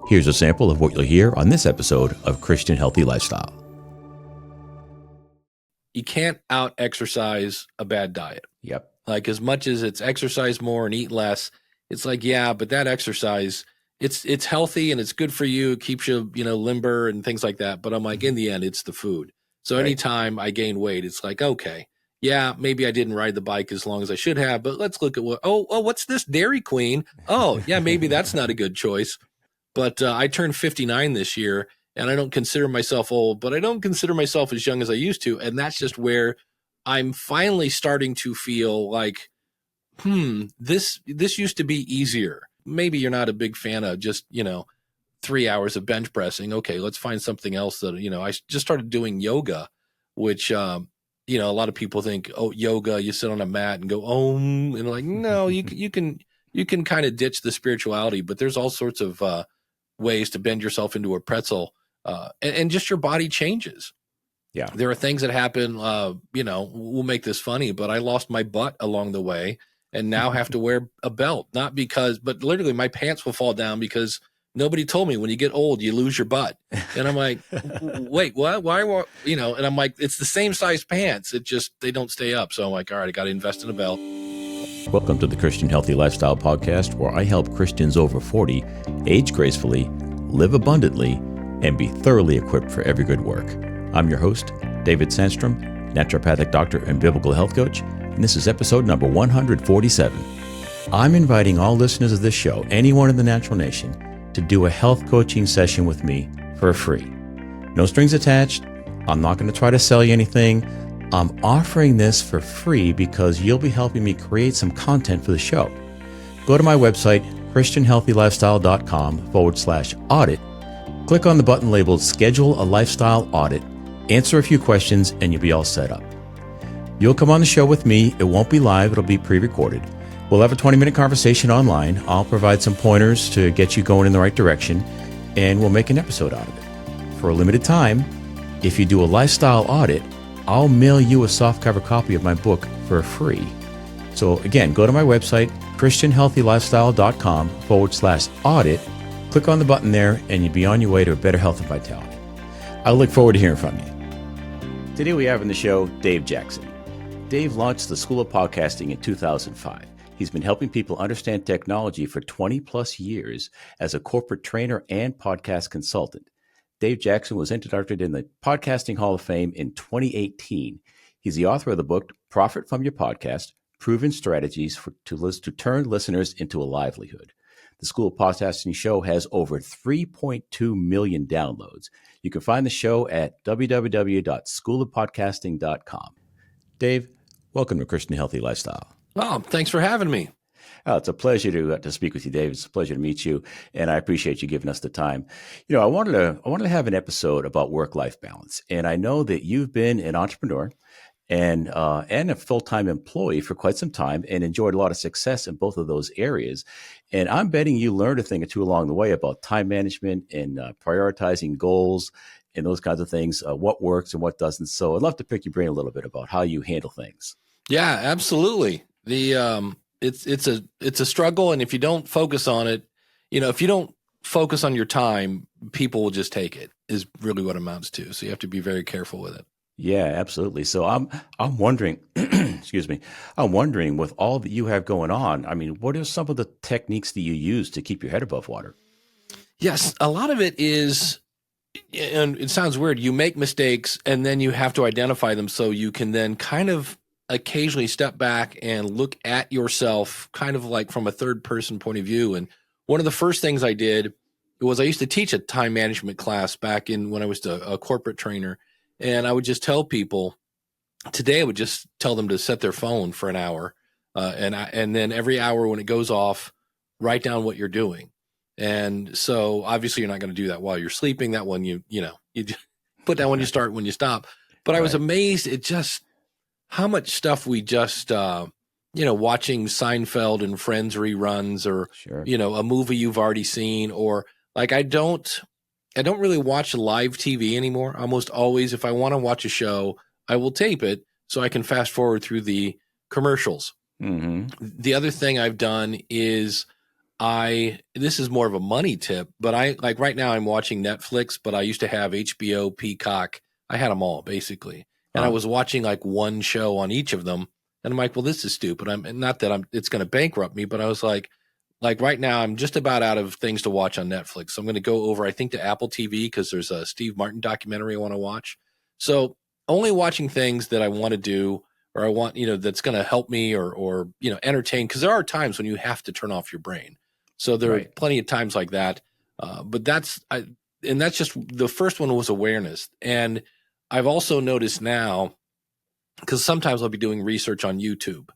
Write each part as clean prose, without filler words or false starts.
Here's a sample of what you'll hear on this episode of Christian Healthy Lifestyle. You can't out-exercise a bad diet. Yep. Like, as much as it's exercise more and eat less, it's like, yeah, but that exercise, it's healthy and it's good for you. It keeps you, limber and things like that. But I'm like, in the end, it's the food. So anytime I gain weight, it's like, okay, yeah, maybe I didn't ride the bike as long as I should have, but let's look at what's this Dairy Queen? Oh, yeah, maybe that's not a good choice. But I turned 59 this year, and I don't consider myself old, but I don't consider myself as young as I used to. And that's just where I'm finally starting to feel like, this used to be easier. Maybe you're not a big fan of just, 3 hours of bench pressing. Okay, let's find something else that, I just started doing yoga, which, a lot of people think, oh, yoga, you sit on a mat and go, and like, no, you can kind of ditch the spirituality, but there's all sorts of ways to bend yourself into a pretzel, and just your body changes. Yeah. There are things that happen, we'll make this funny, but I lost my butt along the way and now have to wear a belt, but literally my pants will fall down because nobody told me when you get old, you lose your butt. And I'm like, wait, what? Why? And I'm like, it's the same size pants. They don't stay up. So I'm like, all right, I got to invest in a belt. Welcome to the Christian Healthy Lifestyle Podcast, where I help Christians over 40 age gracefully, live abundantly, and be thoroughly equipped for every good work. I'm your host, David Sandstrom, naturopathic doctor and biblical health coach, and this is episode number 147. I'm inviting all listeners of this show, anyone in the natural nation, to do a health coaching session with me for free. No strings attached. I'm not going to try to sell you anything. I'm offering this for free because you'll be helping me create some content for the show. Go to my website, christianhealthylifestyle.com/audit. Click on the button labeled Schedule a Lifestyle Audit, answer a few questions, and you'll be all set up. You'll come on the show with me. It won't be live. It'll be pre-recorded. We'll have a 20-minute conversation online. I'll provide some pointers to get you going in the right direction, and we'll make an episode out of it. For a limited time, if you do a lifestyle audit, I'll mail you a softcover copy of my book for free. So again, go to my website, christianhealthylifestyle.com/audit. Click on the button there, and you'll be on your way to a better health and vitality. I look forward to hearing from you. Today we have on the show Dave Jackson. Dave launched the School of Podcasting in 2005. He's been helping people understand technology for 20 plus years as a corporate trainer and podcast consultant. Dave Jackson was inducted in the Podcasting Hall of Fame in 2018. He's the author of the book, Profit from Your Podcast, Proven Strategies to Turn Listeners into a Livelihood. The School of Podcasting show has over 3.2 million downloads. You can find the show at www.schoolofpodcasting.com. Dave, welcome to Christian Healthy Lifestyle. Oh, thanks for having me. Oh, it's a pleasure to speak with you, Dave. It's a pleasure to meet you, and I appreciate you giving us the time. I wanted to have an episode about work-life balance, and I know that you've been an entrepreneur and a full-time employee for quite some time, and enjoyed a lot of success in both of those areas. And I'm betting you learned a thing or two along the way about time management and prioritizing goals and those kinds of things. What works and what doesn't. So I'd love to pick your brain a little bit about how you handle things. Yeah, absolutely. It's a struggle, and if you don't focus on it, if you don't focus on your time, people will just take it, is really what it amounts to. So you have to be very careful with it. Yeah, absolutely. So I'm wondering, excuse me, I'm wondering with all that you have going on, I mean, what are some of the techniques that you use to keep your head above water? Yes, a lot of it is, and it sounds weird, you make mistakes and then you have to identify them so you can then kind of occasionally step back and look at yourself kind of like from a third person point of view. And one of the first things I did was I used to teach a time management class back in when I was a corporate trainer. And I would just tell people, today I would just tell them to set their phone for an hour. And then every hour when it goes off, write down what you're doing. And so obviously you're not going to do that while you're sleeping. That one, you put down when you start, when you stop. But I was amazed at just how much stuff we just, watching Seinfeld and Friends reruns, or, a movie you've already seen, or like, I don't really watch live TV anymore. Almost always, if I want to watch a show, I will tape it so I can fast forward through the commercials. Mm-hmm. The other thing I've done is this is more of a money tip, but I like right now I'm watching Netflix, but I used to have HBO, Peacock. I had them all basically. And I was watching like one show on each of them. And I'm like, well, this is stupid. It's going to bankrupt me, but I was like right now I'm just about out of things to watch on Netflix. So I'm going to go over, I think, to Apple TV because there's a Steve Martin documentary I want to watch. So only watching things that I want to do or I want, that's going to help me or entertain. Because there are times when you have to turn off your brain. So there are plenty of times like that. But that's just the first one was awareness. And I've also noticed now, because sometimes I'll be doing research on YouTube.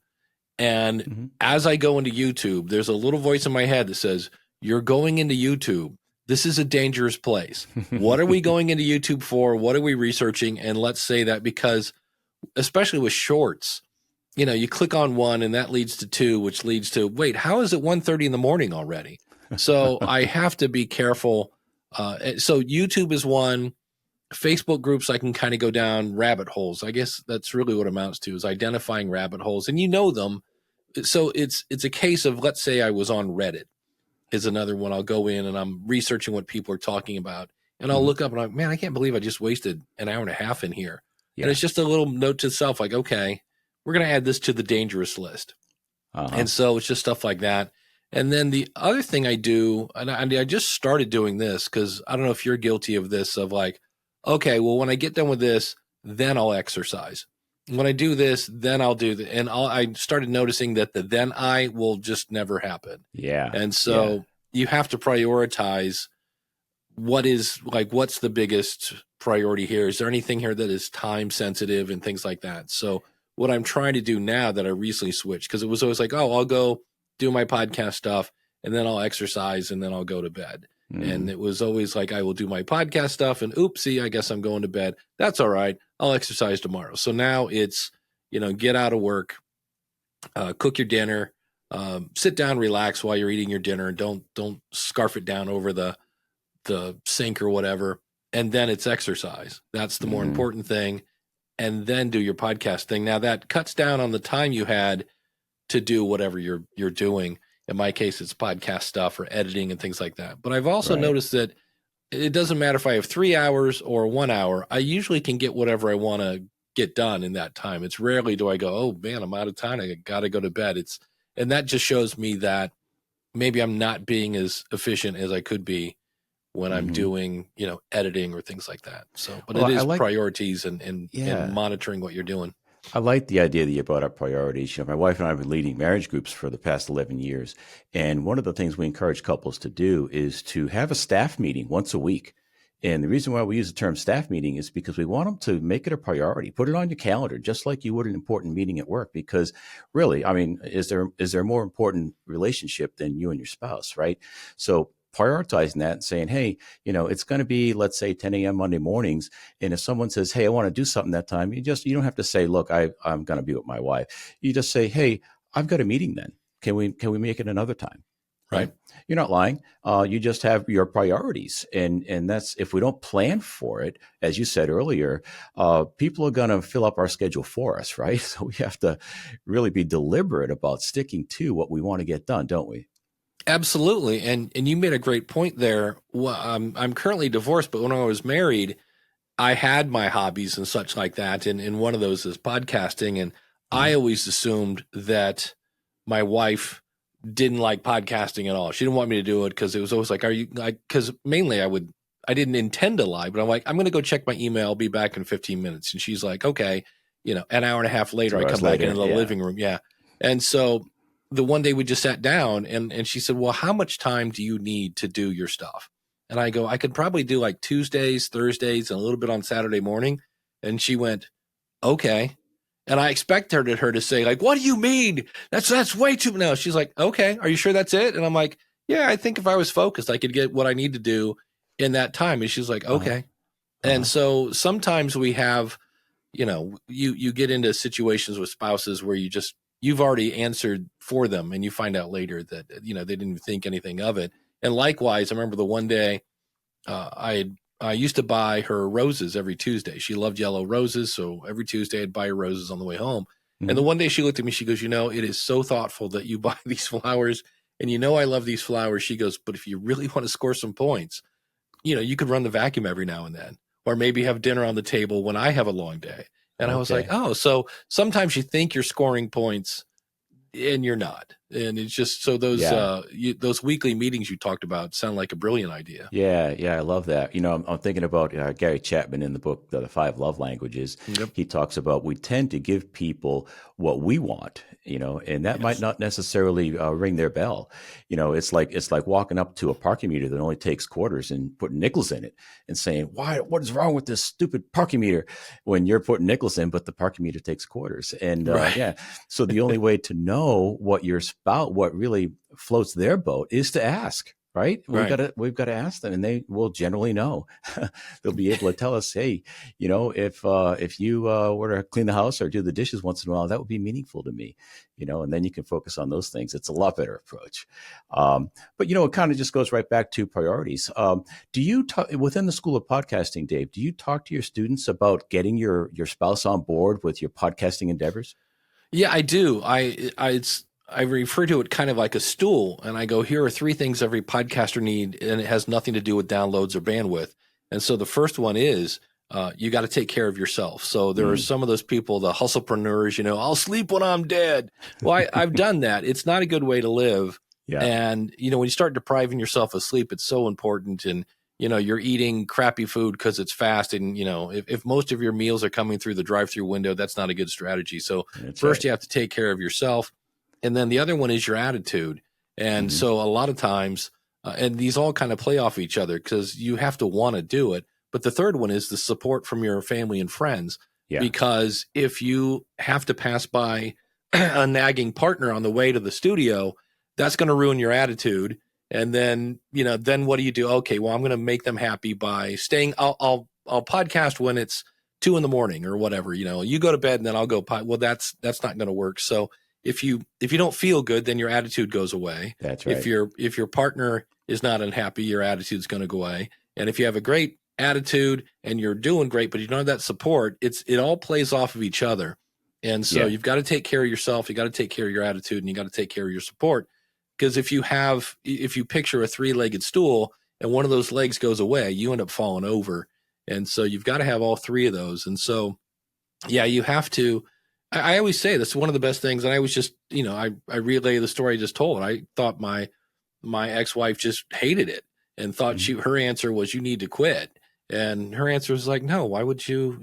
And as I go into YouTube, there's a little voice in my head that says, you're going into YouTube. This is a dangerous place. What are we going into YouTube for? What are we researching? And let's say that because, especially with shorts, you click on one and that leads to two, which leads to, wait, how is it 1:30 in the morning already? So I have to be careful. So YouTube is one. Facebook groups, I can kind of go down rabbit holes. I guess that's really what it amounts to, is identifying rabbit holes, and them. So it's a case of, let's say I was on Reddit is another one. I'll go in and I'm researching what people are talking about, and I'll look up and I'm, man, I can't believe I just wasted an hour and a half in here. Yeah. And it's just a little note to self, like, okay, we're going to add this to the dangerous list. And so it's just stuff like that. And then the other thing I do, and I just started doing this because I don't know if you're guilty of this, of like, okay, well, when I get done with this, then I'll exercise. When I do this, then I'll do that. And I started noticing that the then I will just never happen. Yeah. And so you have to prioritize what's the biggest priority here? Is there anything here that is time sensitive and things like that? So what I'm trying to do now that I recently switched, because it was always like, oh, I'll go do my podcast stuff and then I'll exercise and then I'll go to bed. And it was always like, I will do my podcast stuff and oopsie, I guess I'm going to bed. That's all right. I'll exercise tomorrow. So now it's, get out of work, cook your dinner, sit down, relax while you're eating your dinner. Don't scarf it down over the sink or whatever. And then it's exercise. That's the more important thing. And then do your podcast thing. Now that cuts down on the time you had to do whatever you're doing. In my case, it's podcast stuff or editing and things like that. But I've also noticed that it doesn't matter if I have 3 hours or 1 hour. I usually can get whatever I want to get done in that time. It's rarely do I go, oh man, I'm out of time. I got to go to bed. And that just shows me that maybe I'm not being as efficient as I could be when I'm doing, editing or things like that. So, but it is priorities and monitoring what you're doing. I like the idea that you brought up priorities. My wife and I have been leading marriage groups for the past 11 years. And one of the things we encourage couples to do is to have a staff meeting once a week. And the reason why we use the term staff meeting is because we want them to make it a priority. Put it on your calendar, just like you would an important meeting at work. Because really, is there a more important relationship than you and your spouse, right? So prioritizing that and saying, hey, it's going to be, let's say 10 a.m. Monday mornings. And if someone says, hey, I want to do something that time, you don't have to say, look, I'm going to be with my wife. You just say, hey, I've got a meeting then. Can we make it another time? Right. You're not lying. You just have your priorities. And that's, if we don't plan for it, as you said earlier, people are going to fill up our schedule for us. Right. So we have to really be deliberate about sticking to what we want to get done, don't we? Absolutely. And you made a great point there. Well, I'm currently divorced, but when I was married, I had my hobbies and such like that. And one of those is podcasting. And I always assumed that my wife didn't like podcasting at all. She didn't want me to do it because it was always like, because mainly I didn't intend to lie, but I'm like, I'm going to go check my email. I'll be back in 15 minutes. And she's like, okay, an hour and a half later, I come back into the living room. Yeah. And so the one day we just sat down and she said, well, how much time do you need to do your stuff? And I go, I could probably do like Tuesdays, Thursdays, and a little bit on Saturday morning. And she went, okay. And I expected her to say, like, what do you mean? That's way too. No, she's like, okay, are you sure that's it? And I'm like, yeah, I think if I was focused, I could get what I need to do in that time. And she's like, okay. And so sometimes we have, you get into situations with spouses where you've already answered for them and you find out later that, they didn't even think anything of it. And likewise, I remember the one day I used to buy her roses every Tuesday. She loved yellow roses. So every Tuesday I'd buy her roses on the way home. And the one day she looked at me, she goes, it is so thoughtful that you buy these flowers And I love these flowers. She goes, but if you really want to score some points, you could run the vacuum every now and then, or maybe have dinner on the table when I have a long day. And I was like, Okay. oh, so sometimes you think you're scoring points and you're not. And it's just so those Yeah. those weekly meetings you talked about sound like a brilliant idea. Yeah, yeah, I love that. I'm thinking about Gary Chapman in the book, The Five Love Languages. Yep. He talks about we tend to give people what we want, and that might Yes. not necessarily ring their bell. It's like walking up to a parking meter that only takes quarters and putting nickels in it and saying, "Why? What is wrong with this stupid parking meter?" When you're putting nickels in, but the parking meter takes quarters. And Right. yeah, so the only way to know what really floats their boat, is to ask. Right? Right. We've got to ask them, and they will generally know. They'll be able to tell us, hey, if you were to clean the house or do the dishes once in a while, that would be meaningful to me. And then you can focus on those things. It's a lot better approach. But it kind of just goes right back to priorities. Do you talk within the School of Podcasting, Dave? Do you talk to your students about getting your spouse on board with your podcasting endeavors? Yeah, I do. I refer to it kind of like a stool, and I go, here are 3 things every podcaster need, and it has nothing to do with downloads or bandwidth. And so the first one is you got to take care of yourself. So there are some of those people, the hustlepreneurs, I'll sleep when I'm dead. Well, I've done that. It's not a good way to live. Yeah. And, when you start depriving yourself of sleep, it's so important. And, you're eating crappy food because it's fast. And, if most of your meals are coming through the drive-through window, that's not a good strategy. So That's first right. you have to take care of yourself. And then the other one is your attitude. And so a lot of times, and these all kind of play off each other because you have to want to do it. But the third one is the support from your family and friends. Yeah. Because if you have to pass by a nagging partner on the way to the studio, that's going to ruin your attitude. And then, then what do? Okay, well, I'm going to make them happy by staying. I'll podcast when it's 2 a.m. or whatever. You go to bed and then I'll go. Well, that's not going to work. So if you don't feel good, then your attitude goes away. That's right. If your partner is not unhappy, your attitude's going to go away. And if you have a great attitude and you're doing great, but you don't have that support, it all plays off of each other. And so you've got to take care of yourself. You got to take care of your attitude, and you got to take care of your support. Because if you picture a 3-legged stool and one of those legs goes away, you end up falling over. And so you've got to have all 3 of those. And so, yeah, you have to. I always say that's one of the best things. And I was just, I relay the story I just told. I thought my ex-wife just hated it and thought her answer was, you need to quit. And her answer was like, no, why would you,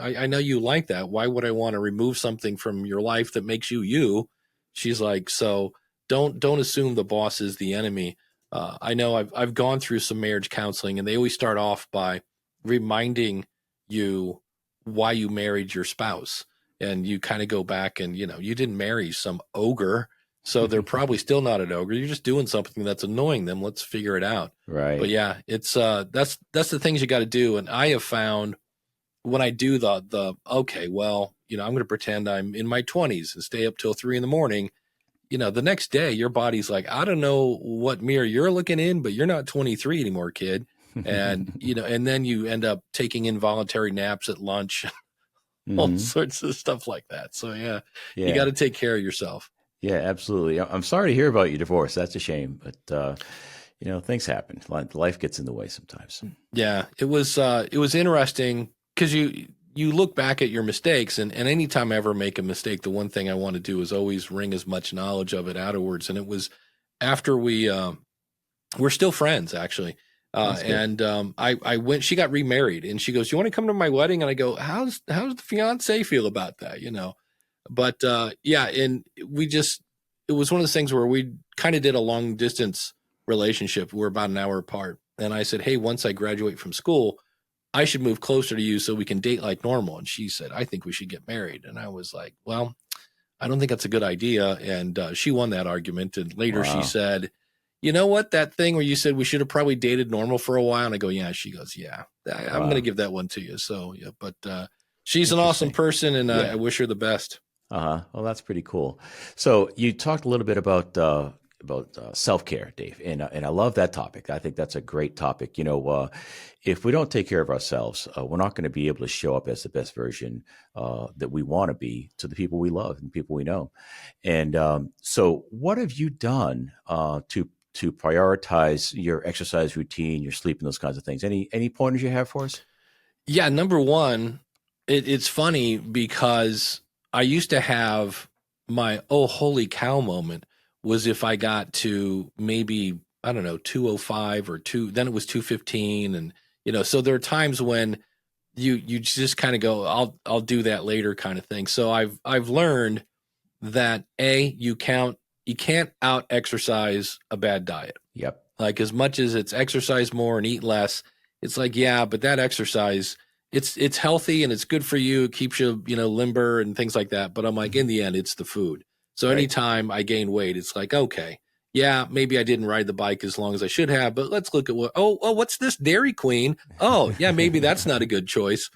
I know you like that. Why would I want to remove something from your life that makes you you? She's like, so don't assume the boss is the enemy. I know I've gone through some marriage counseling, and they always start off by reminding you why you married your spouse. And you kind of go back and, you didn't marry some ogre. So they're probably still not an ogre. You're just doing something that's annoying them. Let's figure it out. Right. But yeah, it's that's the things you got to do. And I have found when I do okay, well, I'm going to pretend I'm in my 20s and stay up till 3 a.m. The next day your body's like, I don't know what mirror you're looking in, but you're not 23 anymore, kid. And and then you end up taking involuntary naps at lunch. All sorts of stuff like that. So yeah. You got to take care of yourself. Yeah, absolutely. I'm sorry to hear about your divorce. That's a shame, but things happen. Life gets in the way sometimes. Yeah, it was interesting because you look back at your mistakes, and anytime I ever make a mistake, the one thing I want to do is always wring as much knowledge of it afterwards. And it was after we're still friends actually. And I went, she got remarried, and she goes, you want to come to my wedding? And I go, how's the fiance feel about that? But yeah. And it was one of those things where we kind of did a long distance relationship. We're about an hour apart. And I said, hey, once I graduate from school, I should move closer to you so we can date like normal. And she said, I think we should get married. And I was like, well, I don't think that's a good idea. And she won that argument. And later she said, you know what, that thing where you said we should have probably dated normal for a while? And I go, yeah. She goes, yeah, I'm going to give that one to you. So, yeah, but she's an awesome person, and I wish her the best. Well, that's pretty cool. So you talked a little bit about about self-care, Dave, and I love that topic. I think that's a great topic. If we don't take care of ourselves, we're not going to be able to show up as the best version that we want to be to the people we love and people we know. And so, what have you done to prioritize your exercise routine, your sleep, and those kinds of things? Any pointers you have for us? Yeah, number one, it's funny because I used to have my oh holy cow moment was if I got to maybe I don't know 205 or two, then it was 215, and so there are times when you just kind of go I'll do that later kind of thing. So I've learned that you can't out exercise a bad diet. Yep. Like as much as it's exercise more and eat less, it's like, yeah, but that exercise, it's healthy and it's good for you. It keeps you, limber and things like that. But I'm like, in the end, it's the food. So Right. anytime I gain weight, it's like, okay, yeah, maybe I didn't ride the bike as long as I should have, but let's look at what's this Dairy Queen? Oh, yeah, maybe that's not a good choice.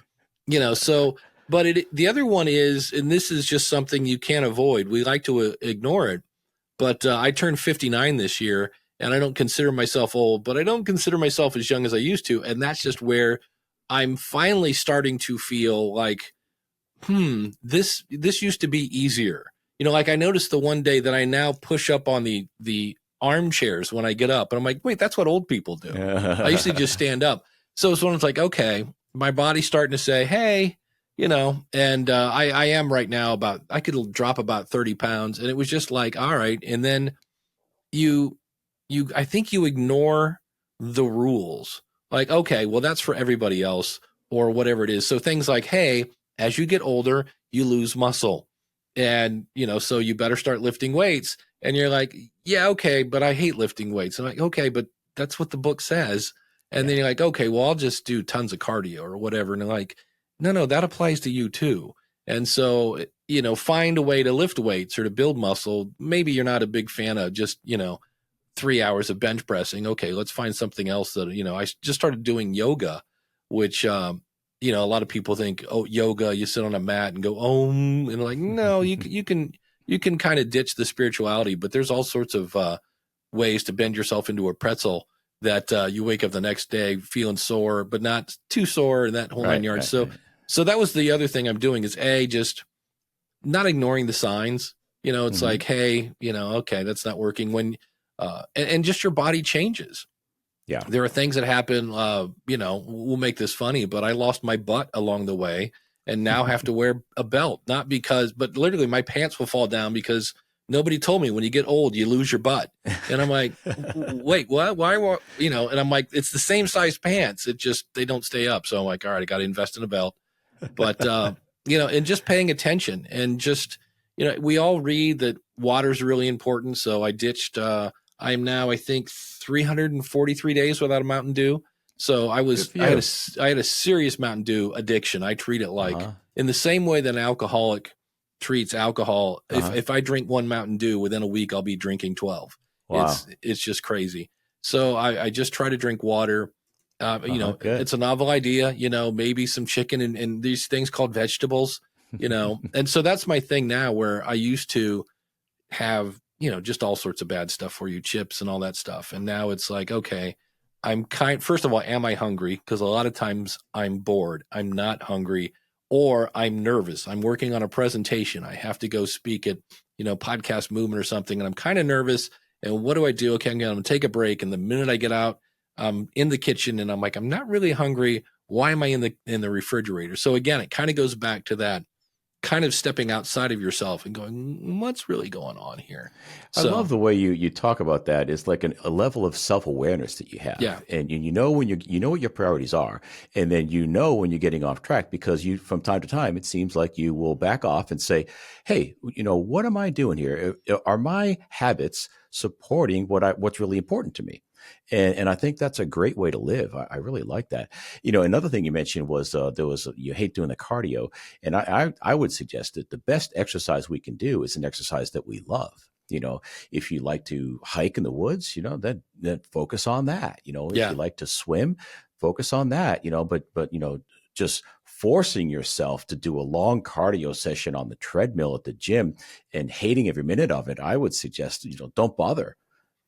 So, but the other one is, and this is just something you can't avoid. We like to ignore it, but I turned 59 this year and I don't consider myself old, but I don't consider myself as young as I used to. And that's just where I'm finally starting to feel like, this used to be easier. Like I noticed the one day that I now push up on the armchairs when I get up, and I'm like, wait, that's what old people do. I used to just stand up. So it's when it's like, okay, my body's starting to say, hey, and I am right now I could drop about 30 pounds, and it was just like, all right. And then I think you ignore the rules. Like, okay, well, that's for everybody else or whatever it is. So things like, hey, as you get older, you lose muscle. And, so you better start lifting weights. And you're like, yeah, okay, but I hate lifting weights. I'm like, okay, but that's what the book says. And then you're like, okay, well, I'll just do tons of cardio or whatever. And they're like, no, that applies to you too. And so, find a way to lift weights or to build muscle. Maybe you're not a big fan of just, 3 hours of bench pressing. Okay, let's find something else that, I just started doing yoga, which, a lot of people think, oh, yoga, you sit on a mat and go, and like, no, you can kind of ditch the spirituality, but there's all sorts of ways to bend yourself into a pretzel that you wake up the next day feeling sore, but not too sore and that whole nine yards. Right. So that was the other thing I'm doing is just not ignoring the signs. It's like, hey, okay, that's not working when, and just your body changes. Yeah. There are things that happen, we'll make this funny, but I lost my butt along the way and now have to wear a belt, not because, but literally my pants will fall down because nobody told me when you get old, you lose your butt. And I'm like, wait, what? Why? And I'm like, it's the same size pants. It just, they don't stay up. So I'm like, all right, I got to invest in a belt. But, and just paying attention and just, we all read that water's really important. So I ditched, I'm now, I think, 343 days without a Mountain Dew. So I had a serious Mountain Dew addiction. I treat it like in the same way that an alcoholic treats alcohol. If I drink one Mountain Dew within a week, I'll be drinking 12. Wow. It's just crazy. So I just try to drink water. Good. It's a novel idea, maybe some chicken and these things called vegetables, and so that's my thing now where I used to have, just all sorts of bad stuff for you, chips and all that stuff. And now it's like, okay, first of all, am I hungry? Because a lot of times I'm bored. I'm not hungry or I'm nervous. I'm working on a presentation. I have to go speak at, Podcast Movement or something. And I'm kind of nervous. And what do I do? Okay, I'm going to take a break. And the minute I get out, I'm in the kitchen and I'm like, I'm not really hungry. Why am I in the refrigerator? So again, it kind of goes back to that kind of stepping outside of yourself and going, what's really going on here? I love the way you talk about that. It's like a level of self-awareness that you have. Yeah. And you know when you know what your priorities are, and then when you're getting off track, because from time to time it seems like you will back off and say, hey, what am I doing here? Are my habits supporting what's really important to me? And I think that's a great way to live. I really like that. Another thing you mentioned was you hate doing the cardio. And I would suggest that the best exercise we can do is an exercise that we love. If you like to hike in the woods, then focus on that. If you like to swim, focus on that. But just forcing yourself to do a long cardio session on the treadmill at the gym and hating every minute of it, I would suggest, don't bother.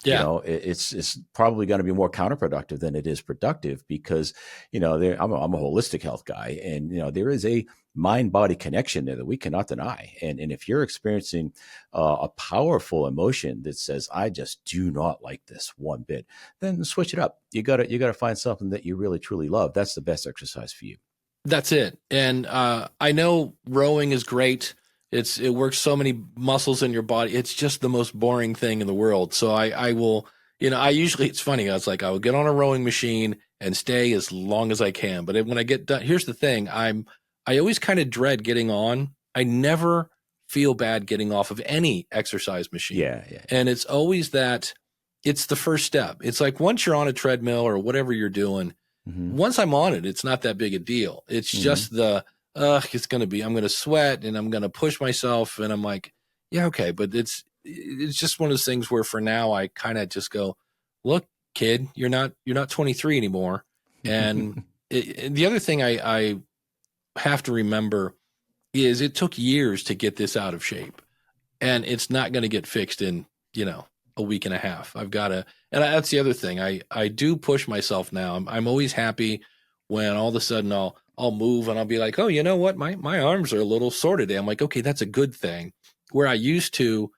Yeah. It's probably going to be more counterproductive than it is productive because, I'm a holistic health guy, and, there is a mind body connection there that we cannot deny. And if you're experiencing a powerful emotion that says, I just do not like this one bit, then switch it up. You gotta find something that you really truly love. That's the best exercise for you. That's it. And I know rowing is great. It works so many muscles in your body. It's just the most boring thing in the world. So I will, I usually, it's funny. I was like, I will get on a rowing machine and stay as long as I can. But when I get done, here's the thing. I always kind of dread getting on. I never feel bad getting off of any exercise machine. Yeah. And it's always that it's the first step. It's like once you're on a treadmill or whatever you're doing, Mm-hmm. once I'm on it, it's not that big a deal. It's just it's going to be, I'm going to sweat and I'm going to push myself. And I'm like, yeah, okay. But it's just one of those things where for now I kind of just go, look, kid, you're not 23 anymore. And the other thing I have to remember is it took years to get this out of shape, and it's not going to get fixed in, a week and a half. I've got to, and that's the other thing. I do push myself now. I'm always happy when all of a sudden I'll move and I'll be like, oh, you know what? My arms are a little sore today. I'm like, okay, that's a good thing. Where I used to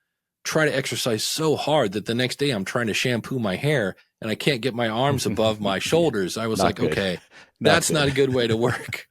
try to exercise so hard that the next day I'm trying to shampoo my hair and I can't get my arms above my shoulders. I was like, Good. okay, that's not a good way to work.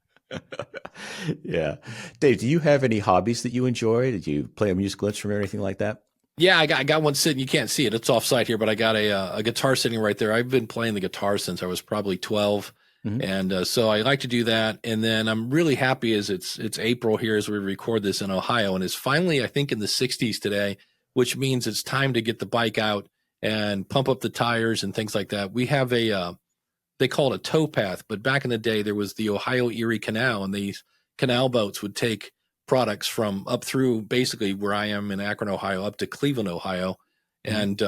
Yeah. Dave, do you have any hobbies that you enjoy? Did you play a musical instrument or anything like that? Yeah, I got one sitting. You can't see it; it's off site here, but I got a guitar sitting right there. I've been playing the guitar since I was probably 12, and so I like to do that. And then I'm really happy as it's April here as we record this in Ohio, and it's finally I think in the 60s today, which means it's time to get the bike out and pump up the tires and things like that. We have they call it a towpath, but back in the day there was the Ohio Erie Canal, and these canal boats would take products from up through basically where I am in Akron, Ohio, up to Cleveland, Ohio. And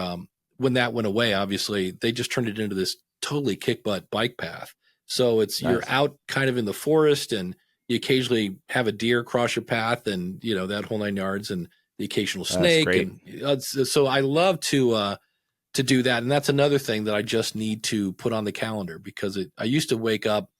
when that went away, obviously, they just turned it into this totally kick butt bike path. So it's Nice. you're out kind of in the forest and you occasionally have a deer cross your path and, that whole 9 yards and the occasional snake. great. And so I love to do that. And that's another thing that I just need to put on the calendar because I used to wake up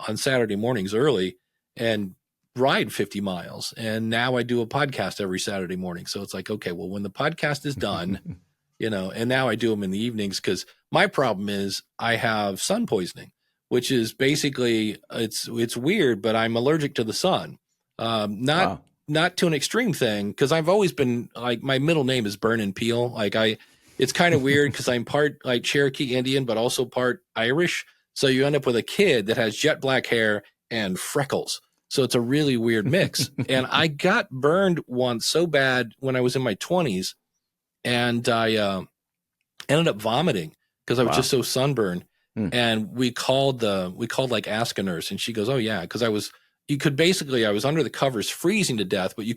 on Saturday mornings early and ride 50 miles. And now I do a podcast every Saturday morning. So it's like, okay, well, when the podcast is done, and now I do them in the evenings because my problem is I have sun poisoning, which is basically it's weird, but I'm allergic to the sun. Not to an extreme thing because I've always been like my middle name is Burn and Peel. It's kind of weird because I'm part like Cherokee Indian, but also part Irish. So you end up with a kid that has jet black hair and freckles. So it's a really weird mix. And I got burned once so bad when I was in my 20s, and I ended up vomiting because I was just so sunburned. And we called like Ask a Nurse, and she goes, "Oh yeah," because I was under the covers freezing to death, but you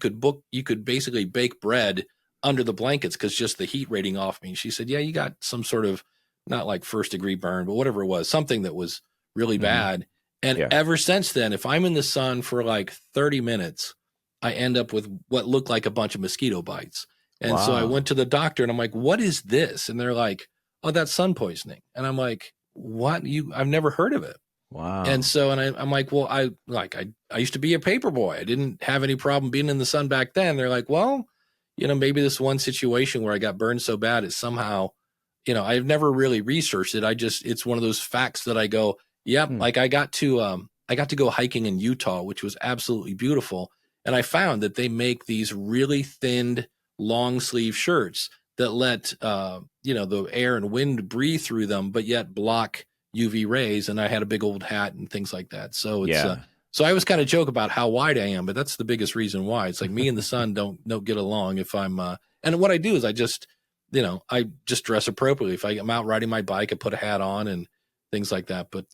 could basically bake bread under the blankets because just the heat rating off me. She said, "Yeah, you got some sort of not like first degree burn, but whatever it was, something that was really bad." And ever since then, if I'm in the sun for like 30 minutes, I end up with what looked like a bunch of mosquito bites. And so I went to the doctor and I'm like, what is this? And they're like, oh, that's sun poisoning. And I'm like, what? I've never heard of it. Wow. And so, I'm like, well, I used to be a paper boy. I didn't have any problem being in the sun back then. They're like, well, maybe this one situation where I got burned so bad is somehow, I've never really researched it. It's one of those facts that I go, yep. Like I got to go hiking in Utah, which was absolutely beautiful. And I found that they make these really thinned long sleeve shirts that let, the air and wind breathe through them, but yet block UV rays. And I had a big old hat and things like that. So it's, so I always kind of joke about how wide I am, but that's the biggest reason why. It's like me and the sun don't get along if I'm, and what I do is I just dress appropriately. If I'm out riding my bike, I put a hat on and things like that. But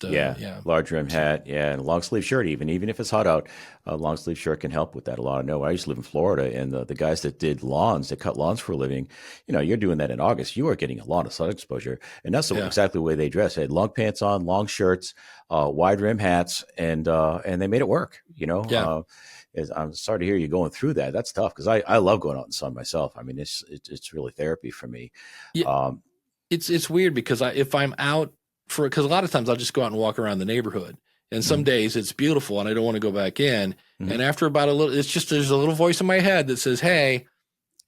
large rim hat, and a long sleeve shirt. Even if it's hot out, a long sleeve shirt can help with that a lot. I know I used to live in Florida, and the guys that did lawns, that cut lawns for a living, you're doing that in August. You are getting a lot of sun exposure, and that's exactly the way they dress. They had long pants on, long shirts, wide rim hats, and they made it work. I'm sorry to hear you going through that. That's tough because I love going out in the sun myself. I mean, it's really therapy for me. Yeah. it's weird because if I'm out because a lot of times I'll just go out and walk around the neighborhood, and some Mhm. days it's beautiful and I don't want to go back in. Mhm. And after about a little, it's just there's a little voice in my head that says, "Hey,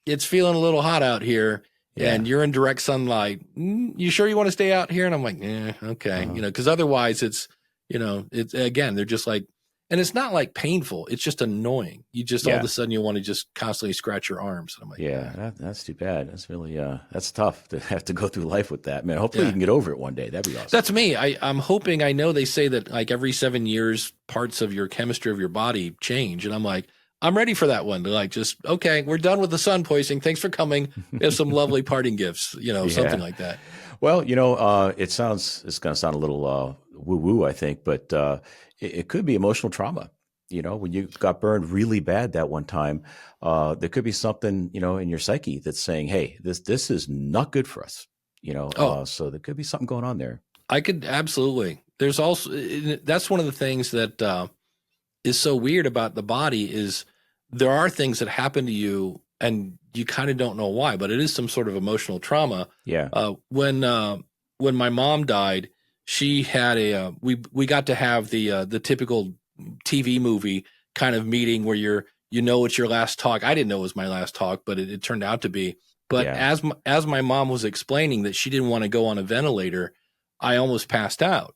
it's feeling a little hot out here, Yeah. and you're in direct sunlight. You sure you want to stay out here?" And I'm like, "Yeah, okay," Uh-huh. because otherwise it's again they're just like, and it's not like painful. It's just annoying. You just all of Yeah. a sudden you want to just constantly scratch your arms. And I'm like, Yeah, that's too bad. That's really that's tough to have to go through life with that, man. Hopefully you yeah. can get over it one day. That'd be awesome. That's me. I'm hoping. I know they say that like every 7 years, parts of your chemistry of your body change, and I'm like, I'm ready for that one. To like, just okay, we're done with the sun poisoning. Thanks for coming. We have some lovely parting gifts, something Yeah. like that. Well, it's going to sound a little woo woo, I think, but it could be emotional trauma. When you got burned really bad that one time, there could be something, in your psyche that's saying, "Hey, this is not good for us." Oh, So there could be something going on there. I could absolutely. There's also that's one of the things that is so weird about the body is there are things that happen to you and you kind of don't know why, but it is some sort of emotional trauma. Yeah. When my mom died, she had we got to have the typical TV movie kind of meeting where it's your last talk. I didn't know it was my last talk, but it turned out to be. But Yeah. as my mom was explaining that she didn't want to go on a ventilator, I almost passed out.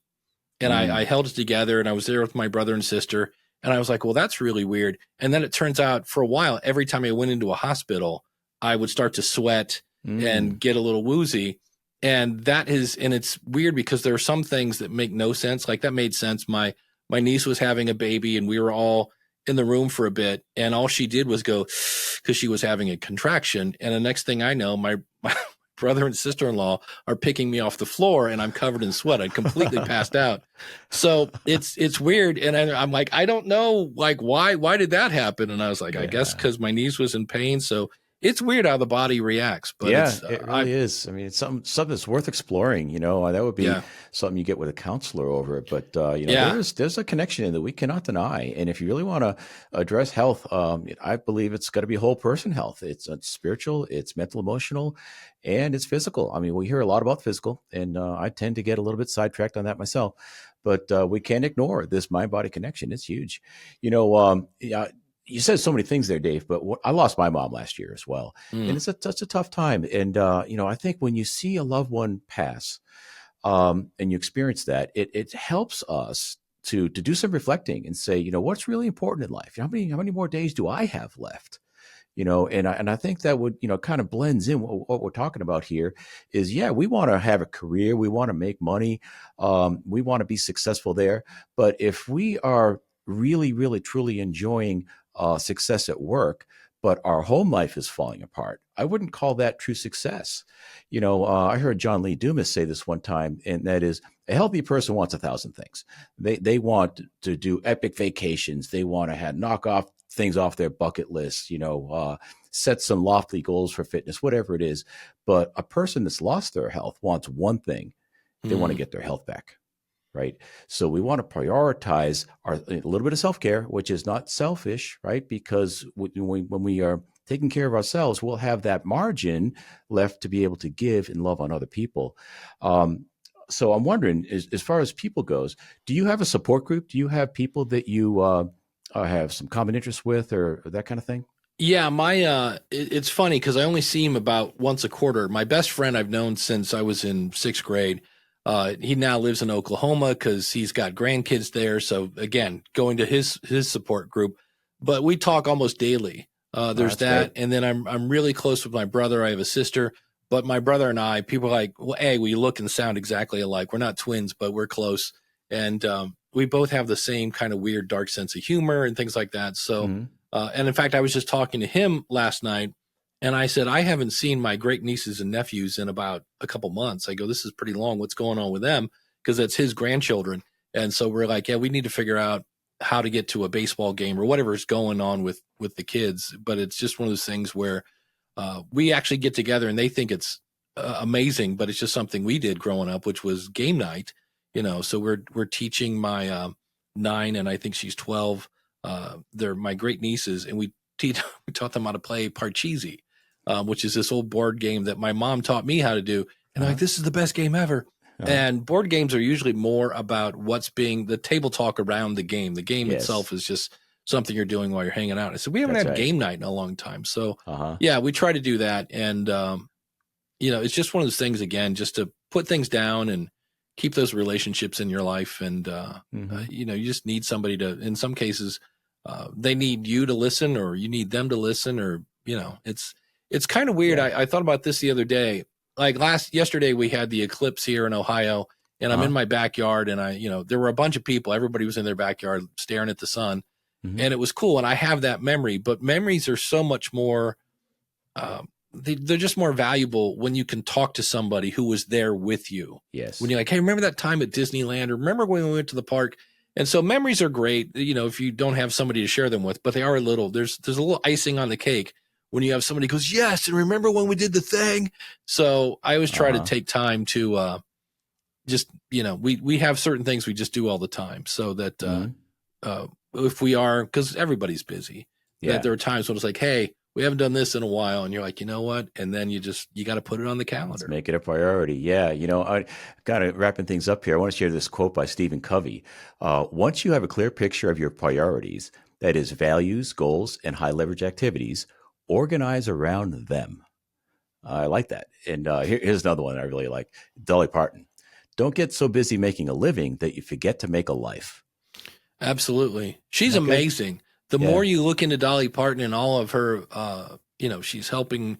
And I Mm. held it together and I was there with my brother and sister. And I was like, well, that's really weird. And then it turns out for a while, every time I went into a hospital, I would start to sweat Mm. and get a little woozy. And it's weird because there are some things that make no sense. Like that made sense. My niece was having a baby and we were all in the room for a bit. And all she did was go, because she was having a contraction. And the next thing I know, my brother and sister-in-law are picking me off the floor and I'm covered in sweat. I completely passed out. So it's weird. And I'm like, I don't know, like, why did that happen? And I was like, I guess Yeah. because my niece was in pain. So it's weird how the body reacts, but Yeah, it's, it really is. I mean, it's something that's worth exploring. That would be yeah, something you get with a counselor over it. But yeah. there's a connection in that we cannot deny. And if you really want to address health, I believe it's got to be whole person health. It's spiritual, it's mental, emotional, and it's physical. I mean, we hear a lot about physical, and I tend to get a little bit sidetracked on that myself. But we can't ignore this mind body connection. It's huge. Yeah, you said so many things there, Dave, but I lost my mom last year as well. And Mm, it's such a tough time. And, I think when you see a loved one pass and you experience that, it helps us to do some reflecting and say, what's really important in life? How many more days do I have left? And I think that would, kind of blends in what we're talking about here is, yeah, we want to have a career. We want to make money. We want to be successful there. But if we are really, really, truly enjoying success at work, but our home life is falling apart, I wouldn't call that true success. I heard John Lee Dumas say this one time, and that is a healthy person wants 1,000 things. They want to do epic vacations. They want to knock off things off their bucket list, set some lofty goals for fitness, whatever it is. But a person that's lost their health wants one thing. They want to mm. get their health back. Right. So we want to prioritize a little bit of self-care, which is not selfish, right? Because when we are taking care of ourselves, we'll have that margin left to be able to give and love on other people. So I'm wondering, as far as people goes, do you have a support group? Do you have people that you have some common interests with, or that kind of thing? Yeah, it's funny because I only see him about once a quarter. My best friend I've known since I was in sixth grade. He now lives in Oklahoma because he's got grandkids there. So again, going to his support group, but we talk almost daily. Oh, There's that's great. that, and then I'm really close with my brother. I have a sister, but my brother and I, people are like, well, hey, we look and sound exactly alike. We're not twins, but we're close, and we both have the same kind of weird, dark sense of humor and things like that. So. Mhm. And in fact, I was just talking to him last night and I said, I haven't seen my great nieces and nephews in about a couple months. I go, this is pretty long. What's going on with them? Because that's his grandchildren. And so we're like, yeah, we need to figure out how to get to a baseball game or whatever's going on with the kids. But it's just one of those things where we actually get together and they think it's amazing, but it's just something we did growing up, which was game night. So we're teaching my 9 and I think she's 12. They're my great nieces, and we taught them how to play Parcheesi, which is this old board game that my mom taught me how to do. And I'm like, this is the best game ever. And board games are usually more about what's being the table talk around the game. The game itself is just something you're doing while you're hanging out. I said, we haven't had game night in a long time. So yeah, we try to do that. And, it's just one of those things, again, just to put things down and keep those relationships in your life. And, you just need somebody to, in some cases, they need you to listen, or you need them to listen, or, it's kind of weird. I thought about this the other day. Like yesterday we had the eclipse here in Ohio, and I'm in my backyard, and there were a bunch of people. Everybody was in their backyard staring at the sun, and it was cool. And I have that memory, but memories are so much more, they're just more valuable when you can talk to somebody who was there with you. Yes. When you're like, hey, remember that time at Disneyland, or remember when we went to the park? And so memories are great, if you don't have somebody to share them with, but they are there's a little icing on the cake when you have somebody who goes, yes, and remember when we did the thing? So I always try to take time to just, we have certain things we just do all the time, so that if we are, because everybody's busy, that there are times when it's like, hey, we haven't done this in a while, and you're like, you know what? And then you got to put it on the calendar. Let's make it a priority. Yeah. I got to wrapping things up here. I want to share this quote by Stephen Covey. Once you have a clear picture of your priorities, that is values, goals, and high leverage activities, organize around them. I like that. And here's another one I really like. Dolly Parton. Don't get so busy making a living that you forget to make a life. Absolutely. She's amazing. The more you look into Dolly Parton and all of her, she's helping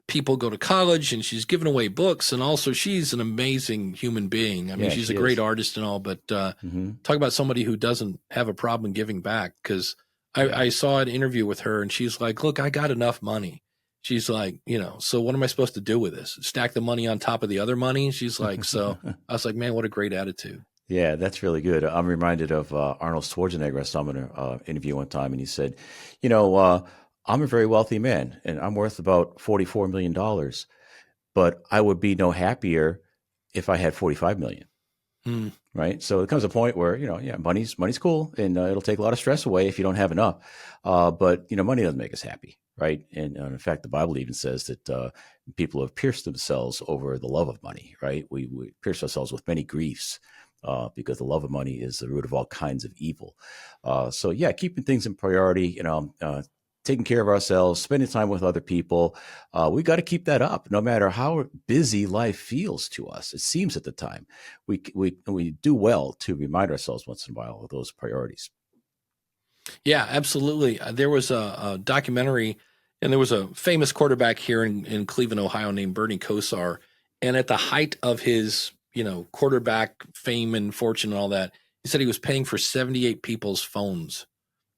people go to college, and she's giving away books. And also she's an amazing human being. I mean, she's a great artist and all, but talk about somebody who doesn't have a problem giving back. Because I saw an interview with her, and she's like, look, I got enough money. She's like, so what am I supposed to do with this? Stack the money on top of the other money? She's like, so I was like, man, what a great attitude. Yeah, that's really good. I'm reminded of Arnold Schwarzenegger. I saw him in an interview one time, and he said, I'm a very wealthy man, and I'm worth about $44 million, but I would be no happier if I had 45 million. Right. So it comes a point where, money's cool, and it'll take a lot of stress away if you don't have enough. But, money doesn't make us happy. Right. And in fact, the Bible even says that people have pierced themselves over the love of money. Right. We pierce ourselves with many griefs. Because the love of money is the root of all kinds of evil. So yeah, keeping things in priority, taking care of ourselves, spending time with other people. We got to keep that up, no matter how busy life feels to us. It seems at the time we do well to remind ourselves once in a while of those priorities. Yeah, absolutely. There was a documentary, and there was a famous quarterback here in Cleveland, Ohio, named Bernie Kosar. And at the height of his quarterback fame and fortune and all that, he said he was paying for 78 people's phones.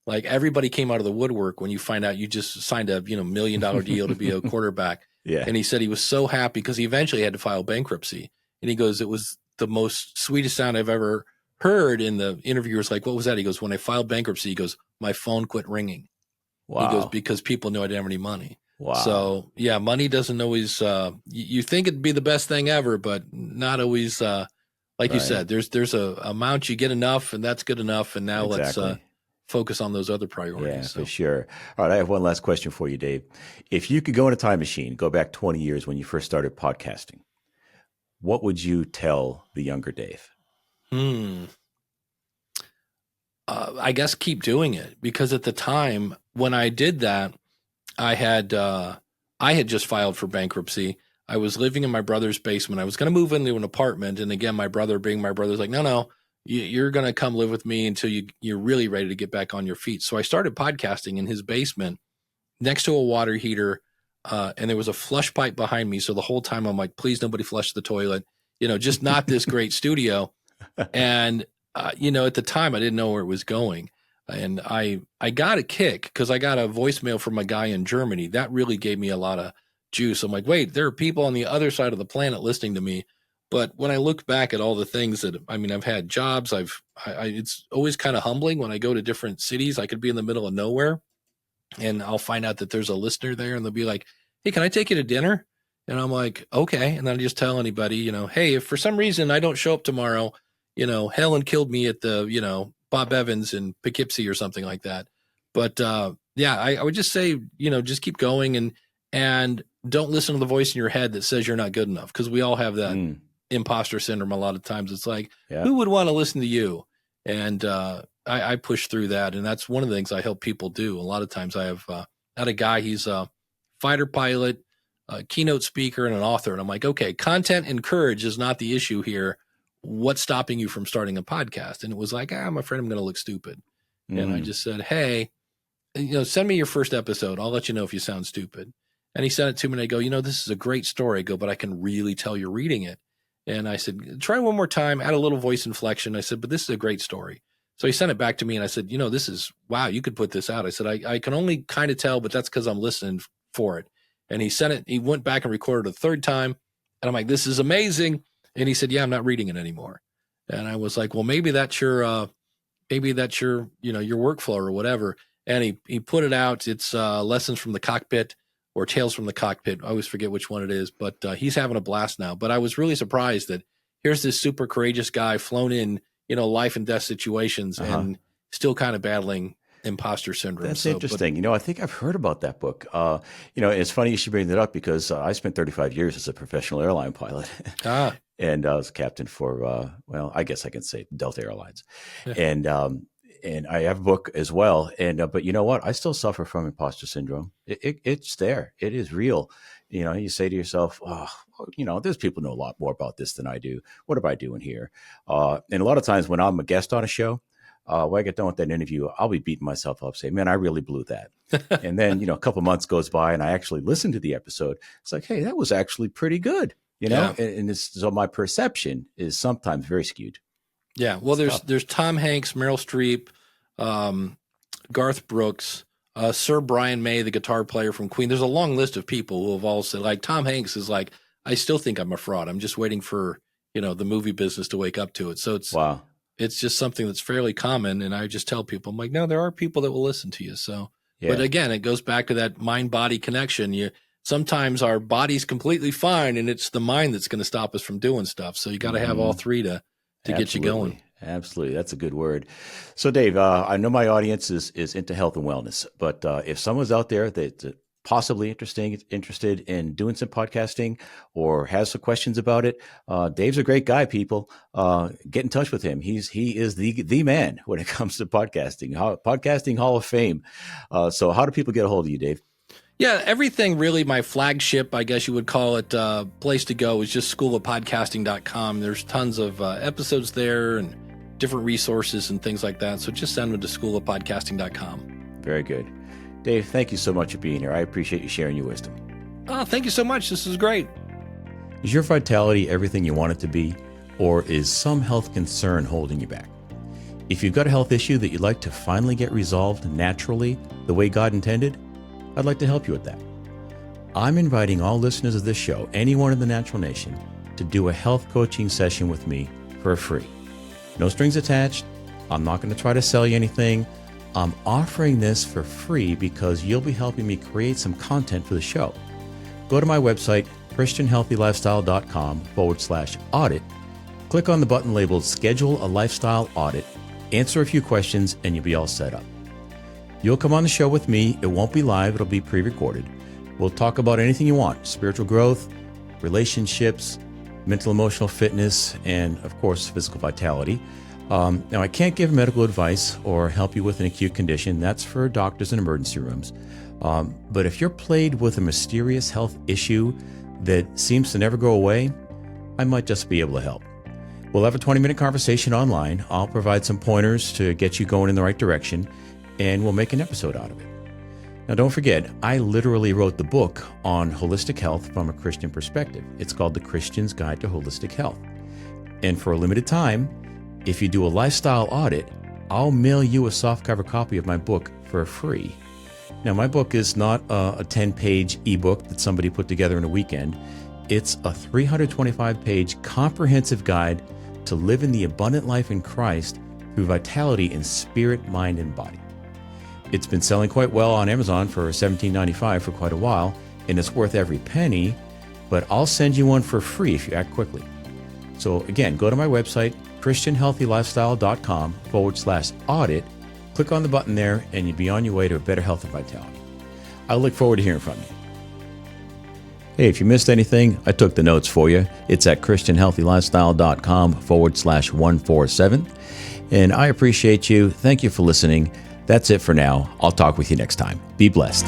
Like, everybody came out of the woodwork when you find out you just signed a $1 million deal to be a quarterback. Yeah. And he said he was so happy because he eventually had to file bankruptcy. And he goes, it was the most sweetest sound I've ever heard. And the interviewer's like, what was that? He goes, when I filed bankruptcy, he goes, my phone quit ringing. Wow. He goes, because people knew I didn't have any money. Wow. So yeah, money doesn't always, you think it'd be the best thing ever, but not always, like you said, there's a amount you get enough, and that's good enough. And now let's focus on those other priorities. Yeah, for sure. All right. I have one last question for you, Dave. If you could go in a time machine, go back 20 years when you first started podcasting, what would you tell the younger Dave? I guess keep doing it, because at the time when I did that, I had just filed for bankruptcy. I was living in my brother's basement. I was going to move into an apartment. And again, my brother's like, no, you're going to come live with me until you're really ready to get back on your feet. So I started podcasting in his basement next to a water heater. And there was a flush pipe behind me. So the whole time I'm like, please, nobody flush the toilet, just not this great studio. And, at the time I didn't know where it was going. And I got a kick because I got a voicemail from a guy in Germany. That really gave me a lot of juice. I'm like, wait, there are people on the other side of the planet listening to me. But when I look back at all the things that, I've had jobs, it's always kind of humbling when I go to different cities. I could be in the middle of nowhere, and I'll find out that there's a listener there, and they'll be like, hey, can I take you to dinner? And I'm like, okay. And then I just tell anybody, hey, if for some reason I don't show up tomorrow, Helen killed me at the, Bob Evans in Poughkeepsie or something like that. But I would just say, just keep going. And and don't listen to the voice in your head that says you're not good enough. Because we all have that imposter syndrome a lot of times. It's like, who would want to listen to you? And I push through that. And that's one of the things I help people do. A lot of times I have had a guy, he's a fighter pilot, a keynote speaker, and an author. And I'm like, okay, content and courage is not the issue here. What's stopping you from starting a podcast? And it was like, I'm afraid I'm going to look stupid. And I just said, hey, send me your first episode. I'll let you know if you sound stupid. And he sent it to me and I go, this is a great story. I go, but I can really tell you're reading it. And I said, try one more time, add a little voice inflection. I said, but this is a great story. So he sent it back to me and I said, this is, wow, you could put this out. I said, I can only kind of tell, but that's because I'm listening for it. And he sent it, he went back and recorded it a third time. And I'm like, this is amazing. And he said, yeah, I'm not reading it anymore. And I was like, well, maybe that's your your workflow or whatever. And he put it out. It's Lessons from the Cockpit or Tales from the Cockpit. I always forget which one it is, but he's having a blast now. But I was really surprised that here's this super courageous guy flown in, life and death situations and still kind of battling imposter syndrome. That's interesting. I think I've heard about that book. It's funny you should bring that up because I spent 35 years as a professional airline pilot. And I was captain for, I guess I can say Delta Airlines. Yeah. And I have a book as well. But you know what? I still suffer from imposter syndrome. It's there. It is real. You say to yourself, there's people who know a lot more about this than I do. What am I doing here? And a lot of times when I'm a guest on a show, when I get done with that interview, I'll be beating myself up, saying, man, I really blew that. And then, a couple months goes by and I actually listen to the episode. It's like, hey, that was actually pretty good. So my perception is sometimes very skewed. Yeah. Well, there's Tom Hanks, Meryl Streep, Garth Brooks, Sir Brian May, the guitar player from Queen. There's a long list of people who have all said, like Tom Hanks is like, I still think I'm a fraud. I'm just waiting for, the movie business to wake up to it. So it's just something that's fairly common. And I just tell people, I'm like, no, there are people that will listen to you. So, but again, it goes back to that mind-body connection. Sometimes our body's completely fine and it's the mind that's going to stop us from doing stuff. So you got to have all three to get you going. Absolutely. That's a good word. So Dave, I know my audience is into health and wellness, but if someone's out there that's possibly interested in doing some podcasting or has some questions about it, Dave's a great guy, people. Get in touch with him. He is the man when it comes to podcasting, podcasting Hall of Fame. So how do people get a hold of you, Dave? Yeah, everything really, my flagship, I guess you would call it, place to go is just schoolofpodcasting.com. There's tons of episodes there and different resources and things like that. So just send them to schoolofpodcasting.com. Very good. Dave, thank you so much for being here. I appreciate you sharing your wisdom. Oh, thank you so much. This is great. Is your vitality everything you want it to be, or is some health concern holding you back? If you've got a health issue that you'd like to finally get resolved naturally the way God intended, I'd like to help you with that. I'm inviting all listeners of this show, anyone in the Natural Nation, to do a health coaching session with me for free. No strings attached. I'm not going to try to sell you anything. I'm offering this for free because you'll be helping me create some content for the show. Go to my website, christianhealthylifestyle.com/audit. Click on the button labeled Schedule a Lifestyle Audit, answer a few questions, and you'll be all set up. You'll come on the show with me. It won't be live. It'll be pre-recorded. We'll talk about anything you want: spiritual growth, relationships, mental, emotional fitness, and of course, physical vitality. Now, I can't give medical advice or help you with an acute condition. That's for doctors and emergency rooms. But if you're plagued with a mysterious health issue that seems to never go away, I might just be able to help. We'll have a 20-minute conversation online. I'll provide some pointers to get you going in the right direction, and we'll make an episode out of it. Now, don't forget, I literally wrote the book on holistic health from a Christian perspective. It's called The Christian's Guide to Holistic Health. And for a limited time, if you do a lifestyle audit, I'll mail you a softcover copy of my book for free. Now, my book is not a 10-page ebook that somebody put together in a weekend. It's a 325-page comprehensive guide to living the abundant life in Christ through vitality in spirit, mind, and body. It's been selling quite well on Amazon for $17.95 for quite a while, and it's worth every penny, but I'll send you one for free if you act quickly. So again, go to my website, christianhealthylifestyle.com/audit, click on the button there, and you'll be on your way to a better health and vitality. I look forward to hearing from you. Hey, if you missed anything, I took the notes for you. It's at christianhealthylifestyle.com/147. And I appreciate you. Thank you for listening. That's it for now. I'll talk with you next time. Be blessed.